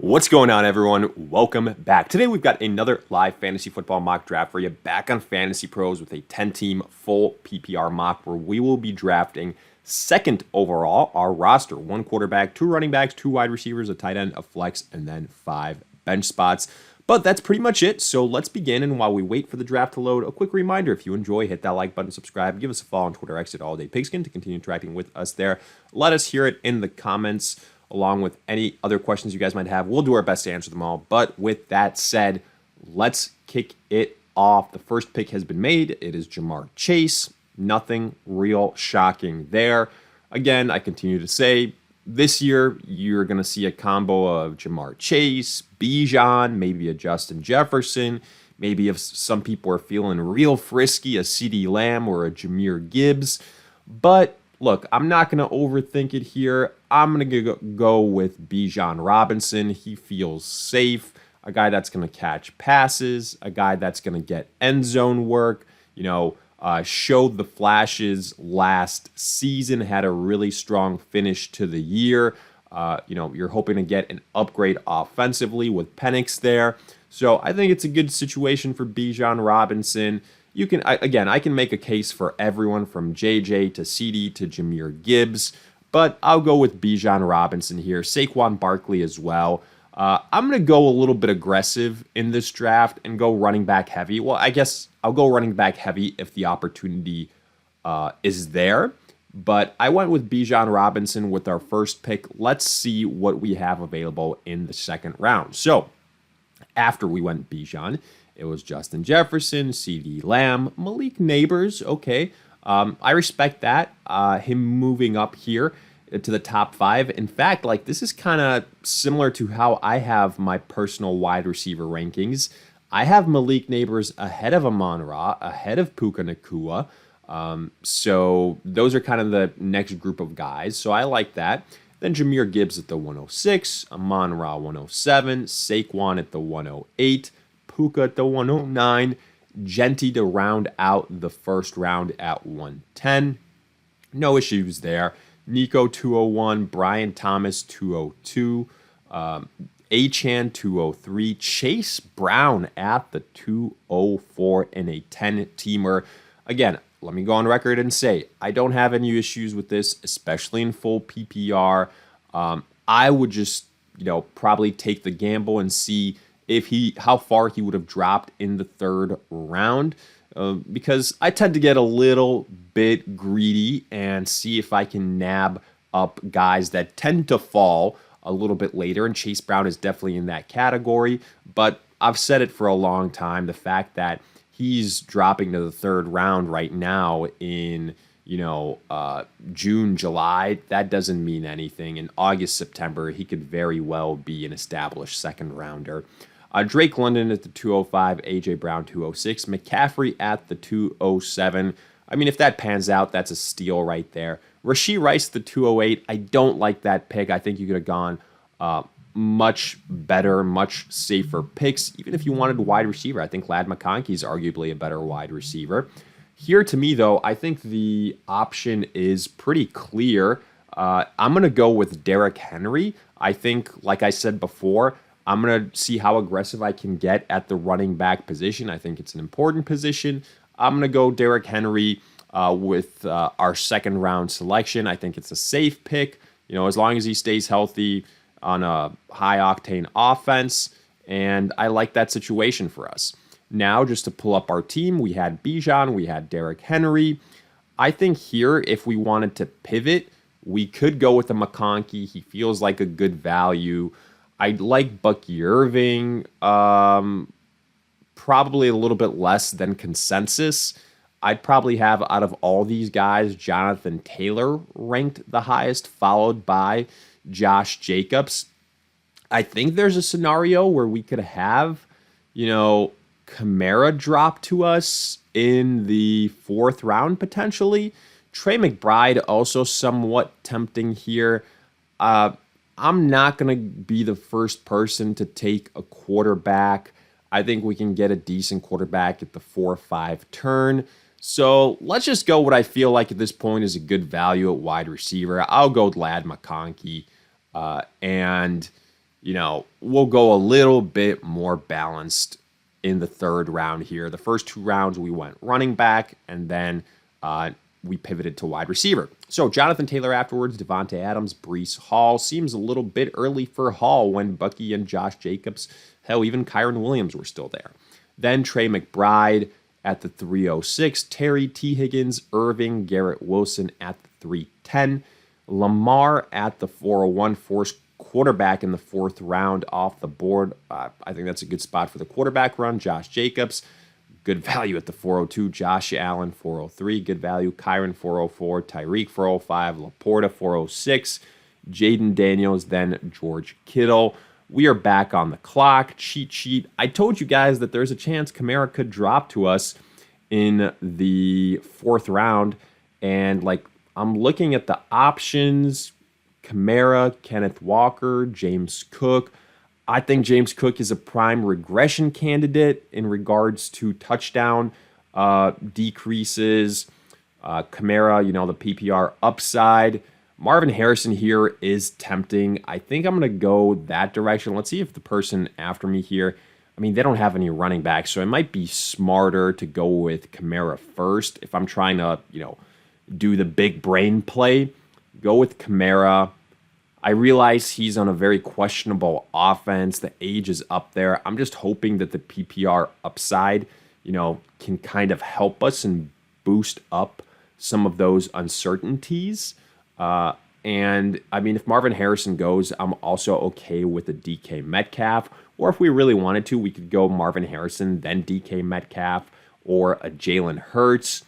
What's going on, everyone? Welcome back. Today we've got another live fantasy football mock draft for you back on FantasyPros with a 10-team full PPR mock where we will be drafting second overall our roster. 1 quarterback, 2 running backs, 2 wide receivers, a tight end, a flex, and then 5 bench spots. But that's pretty much it, so let's begin. And while we wait for the draft to load, a quick reminder, if you enjoy, hit that like button, subscribe, give us a follow on Twitter, X at AllDayPigskin to continue interacting with us there. Let us hear it in the comments, along with any other questions you guys might have. We'll do our best to answer them all. But with that said, let's kick it off. The first pick has been made. It is Jamar Chase. Nothing real shocking there. Again, I continue to say, this year, you're going to see a combo of Jamar Chase, Bijan, maybe a Justin Jefferson, maybe if some people are feeling real frisky, a CeeDee Lamb or a Jahmyr Gibbs. But look, I'm not going to overthink it here. I'm going to go with Bijan Robinson. He feels safe, a guy that's going to catch passes, a guy that's going to get end zone work, showed the flashes last season, had a really strong finish to the year. You're hoping to get an upgrade offensively with Penix there. So I think it's a good situation for Bijan Robinson. I can make a case for everyone from JJ to CD to Jahmyr Gibbs, but I'll go with Bijan Robinson here. Saquon Barkley as well. I'm going to go a little bit aggressive in this draft and go running back heavy. Well, I guess I'll go running back heavy if the opportunity is there. But I went with Bijan Robinson with our first pick. Let's see what we have available in the second round. So after we went Bijan, it was Justin Jefferson, CeeDee Lamb, Malik Neighbors. Okay, I respect that. Him moving up here to the top 5. In fact, this is kind of similar to how I have my personal wide receiver rankings. I have Malik Neighbors ahead of Amon-Ra, ahead of Puka Nacua. So those are kind of the next group of guys. So I like that. Then Jahmyr Gibbs at the 106, Amon-Ra 107, Saquon at the 108, Puka at the 109, Genty to round out the first round at 110. No issues there. Nico 201, Brian Thomas 202, Achane 203, Chase Brown at the 204 in a 10-teamer. Again, let me go on record and say I don't have any issues with this, especially in full PPR. I would just, probably take the gamble and see how far he would have dropped in the third round. Because I tend to get a little bit greedy and see if I can nab up guys that tend to fall a little bit later, and Chase Brown is definitely in that category. But I've said it for a long time, the fact that he's dropping to the third round right now in June, July, that doesn't mean anything. In August, September, he could very well be an established second rounder. Drake London at the 205, A.J. Brown 206, McCaffrey at the 207. I mean, if that pans out, that's a steal right there. Rashee Rice, the 208. I don't like that pick. I think you could have gone much better, much safer picks. Even if you wanted a wide receiver, I think Ladd McConkey is arguably a better wide receiver. Here, to me, though, I think the option is pretty clear. I'm going to go with Derrick Henry. I think, like I said before, I'm going to see how aggressive I can get at the running back position. I think it's an important position. I'm going to go Derrick Henry with our second round selection. I think it's a safe pick, as long as he stays healthy on a high octane offense. And I like that situation for us. Now, just to pull up our team, we had Bijan, we had Derrick Henry. I think here, if we wanted to pivot, we could go with a McConkey. He feels like a good value. I like Bucky Irving, probably a little bit less than consensus. I'd probably have, out of all these guys, Jonathan Taylor ranked the highest, followed by Josh Jacobs. I think there's a scenario where we could have, Kamara drop to us in the 4th round, potentially. Trey McBride also somewhat tempting here. I'm not going to be the first person to take a quarterback. I think we can get a decent quarterback at the 4-5 turn. So let's just go what I feel like at this point is a good value at wide receiver. I'll go with Ladd McConkey. And we'll go a little bit more balanced in the third round here. The first 2 rounds we went running back, and then we pivoted to wide receiver. So Jonathan Taylor afterwards, Devontae Adams, Breece Hall. Seems a little bit early for Hall when Bucky and Josh Jacobs, hell, even Kyron Williams were still there. Then Trey McBride at the 306, Terry T. Higgins, Irving, Garrett Wilson at the 310, Lamar at the 401, forced quarterback in the 4th round off the board. I think that's a good spot for the quarterback run. Josh Jacobs, good value at the 402. Josh Allen, 403, good value. Kyron, 404. Tyreek, 405. Laporta, 406. Jaden Daniels, then George Kittle. We are back on the clock. Cheat sheet. I told you guys that there's a chance Kamara could drop to us in the 4th round. And, I'm looking at the options. Kamara, Kenneth Walker, James Cook. I think James Cook is a prime regression candidate in regards to touchdown decreases. Kamara, the PPR upside. Marvin Harrison here is tempting. I think I'm going to go that direction. Let's see if the person after me here, they don't have any running backs, so it might be smarter to go with Kamara first. If I'm trying to, do the big brain play, go with Kamara. I realize he's on a very questionable offense. The age is up there. I'm just hoping that the PPR upside, can kind of help us and boost up some of those uncertainties. And if Marvin Harrison goes, I'm also okay with a DK Metcalf. Or if we really wanted to, we could go Marvin Harrison, then DK Metcalf, or a Jalen Hurts.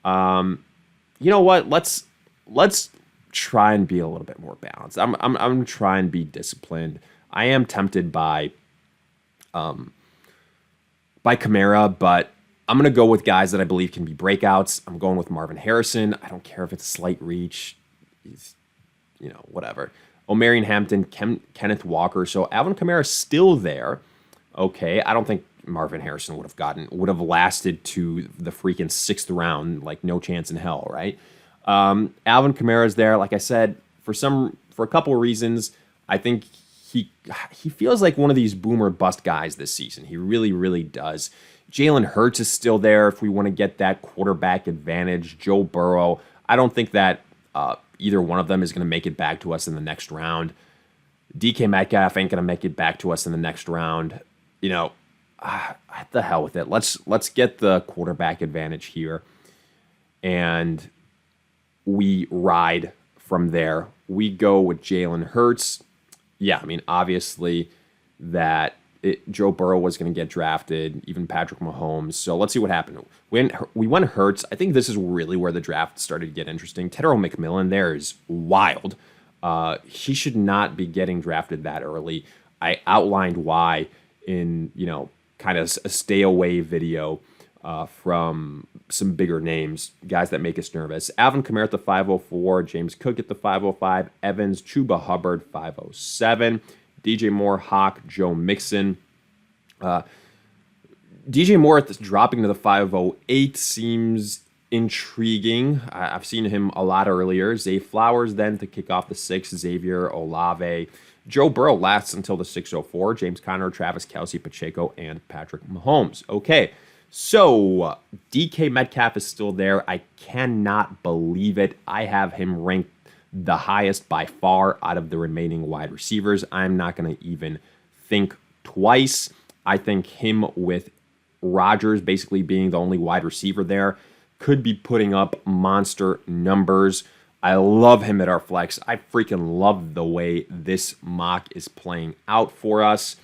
You know what? Let's try and be a little bit more balanced. I'm trying to be disciplined. I am tempted by Kamara, but I'm gonna go with guys that I believe can be breakouts. I'm going with Marvin Harrison. I don't care if it's a slight reach. He's, whatever. Omarion Hampton, Kenneth Walker. So Alvin Kamara still there. Okay, I don't think Marvin Harrison would have lasted to the freaking 6th round, no chance in hell, right? Alvin Kamara's there. Like I said, for a couple of reasons, I think he feels like one of these boomer bust guys this season. He really, really does. Jalen Hurts is still there if we want to get that quarterback advantage. Joe Burrow, I don't think that either one of them is going to make it back to us in the next round. DK Metcalf ain't going to make it back to us in the next round. The hell with it. Let's get the quarterback advantage here, and we ride from there. We go with Jalen Hurts. Yeah, obviously Joe Burrow was going to get drafted, even Patrick Mahomes. So let's see what happened. We went Hurts. I think this is really where the draft started to get interesting. Tedero McMillan there is wild. He should not be getting drafted that early. I outlined why in, kind of a stay away video from some bigger names, guys that make us nervous. Alvin Kamara at the 504, James Cook at the 505, Evans, Chuba Hubbard 507, DJ Moore, Hawk, Joe Mixon. DJ Moore dropping to the 508 seems intriguing. I've seen him a lot earlier. Zay Flowers then to kick off the 6th, Xavier Olave. Joe Burrow lasts until the 604. James Conner, Travis Kelce, Pacheco, and Patrick Mahomes. Okay, so DK Metcalf is still there. I cannot believe it. I have him ranked the highest by far out of the remaining wide receivers. I'm not going to even think twice. I think him with Rodgers basically being the only wide receiver there could be putting up monster numbers. I love him at our flex. I freaking love the way this mock is playing out for us.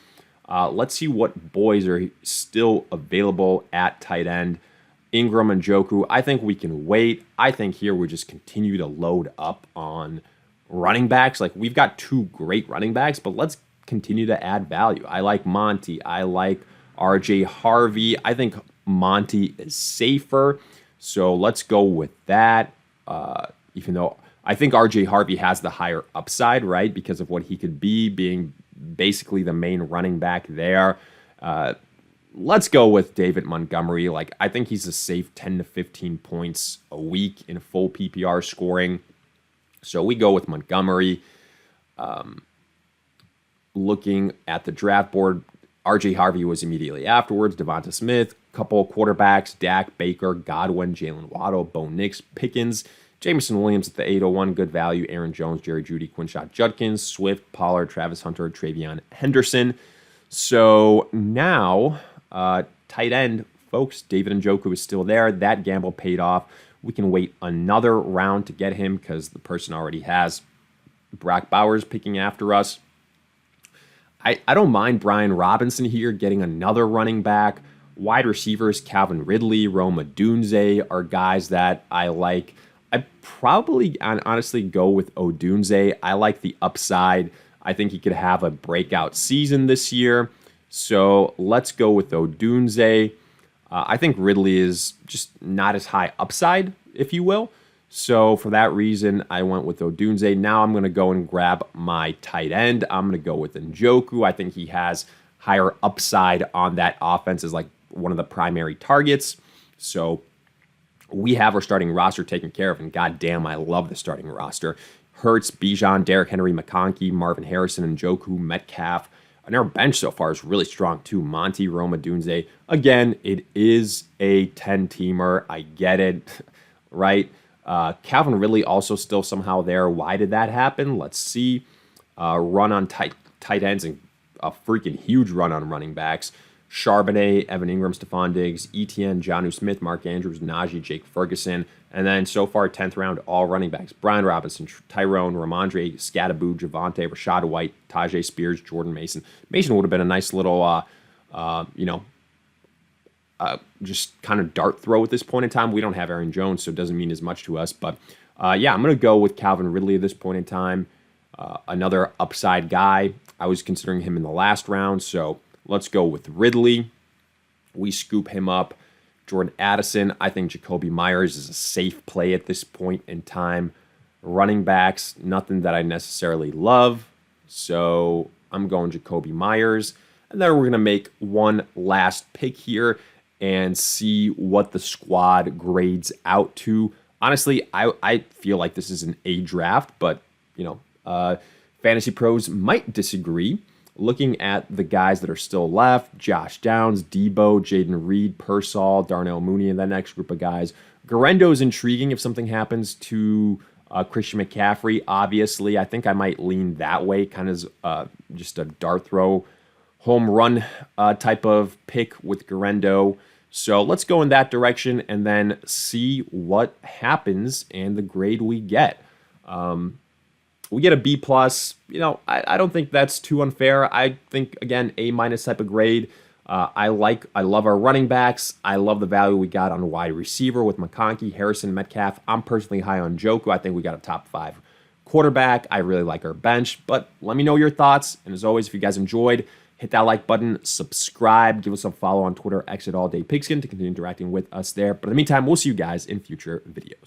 Let's see what boys are still available at tight end. Ingram and Njoku, I think we can wait. I think here we just continue to load up on running backs. We've got 2 great running backs, but let's continue to add value. I like Monty. I like RJ Harvey. I think Monty is safer, so let's go with that. Even though I think RJ Harvey has the higher upside, right, because of what he could be, being basically the main running back there. Let's go with David Montgomery. I think he's a safe 10 to 15 points a week in full PPR scoring. So we go with Montgomery. looking at the draft board, RJ Harvey was immediately afterwards, Devonta Smith, couple quarterbacks, Dak, Baker, Godwin, Jalen Waddle, Bo Nix, Pickens, Jameson Williams at the 801, good value, Aaron Jones, Jerry Jeudy, Quinshot Judkins, Swift, Pollard, Travis Hunter, Travion Henderson. So now, tight end, folks, David Njoku is still there. That gamble paid off. We can wait another round to get him because the person already has Brock Bowers picking after us. I don't mind Brian Robinson here getting another running back. Wide receivers, Calvin Ridley, Rome Odunze are guys that I like. I'd probably honestly go with Odunze. I like the upside. I think he could have a breakout season this year. So let's go with Odunze. I think Ridley is just not as high upside, if you will. So for that reason, I went with Odunze. Now I'm going to go and grab my tight end. I'm going to go with Njoku. I think he has higher upside on that offense as like one of the primary targets. So we have our starting roster taken care of, and goddamn, I love the starting roster. Hurts, Bijan, Derrick Henry, McConkey, Marvin Harrison, Njoku, Metcalf. And our bench so far is really strong too. Monty, Rome Odunze. Again, it is a 10-teamer. I get it, right? Calvin Ridley also still somehow there. Why did that happen? Let's see. Run on tight ends and a freaking huge run on running backs. Charbonnet, Evan Ingram, Stephon Diggs, Etienne, Jonnu Smith, Mark Andrews, Najee, Jake Ferguson. And then so far, 10th round, all running backs. Brian Robinson, Tyrone, Ramondre, Scattaboo, Javonte, Rashad White, Tajay Spears, Jordan Mason. Mason would have been a nice little, just kind of dart throw at this point in time. We don't have Aaron Jones, so it doesn't mean as much to us. But yeah, I'm going to go with Calvin Ridley at this point in time. Another upside guy. I was considering him in the last round, so let's go with Ridley. We scoop him up. Jordan Addison, I think Jacoby Myers is a safe play at this point in time. Running backs, nothing that I necessarily love. So I'm going Jacoby Myers. And then we're going to make one last pick here and see what the squad grades out to. Honestly, I feel like this is an A draft, but, Fantasy Pros might disagree. Looking at the guys that are still left, Josh Downs, Debo, Jaden Reed, Pearsall, Darnell Mooney, and that next group of guys. Garendo is intriguing if something happens to Christian McCaffrey. Obviously, I think I might lean that way, kind of just a dart throw, home run type of pick with Garendo. So let's go in that direction and then see what happens and the grade we get. We get a B+. I don't think that's too unfair. I think, again, A- type of grade. I love our running backs. I love the value we got on wide receiver with McConkey, Harrison, Metcalf. I'm personally high on Njoku. I think we got a top 5 quarterback. I really like our bench. But let me know your thoughts. And as always, if you guys enjoyed, hit that like button, subscribe, give us a follow on Twitter, @AllDayPigskin to continue interacting with us there. But in the meantime, we'll see you guys in future videos.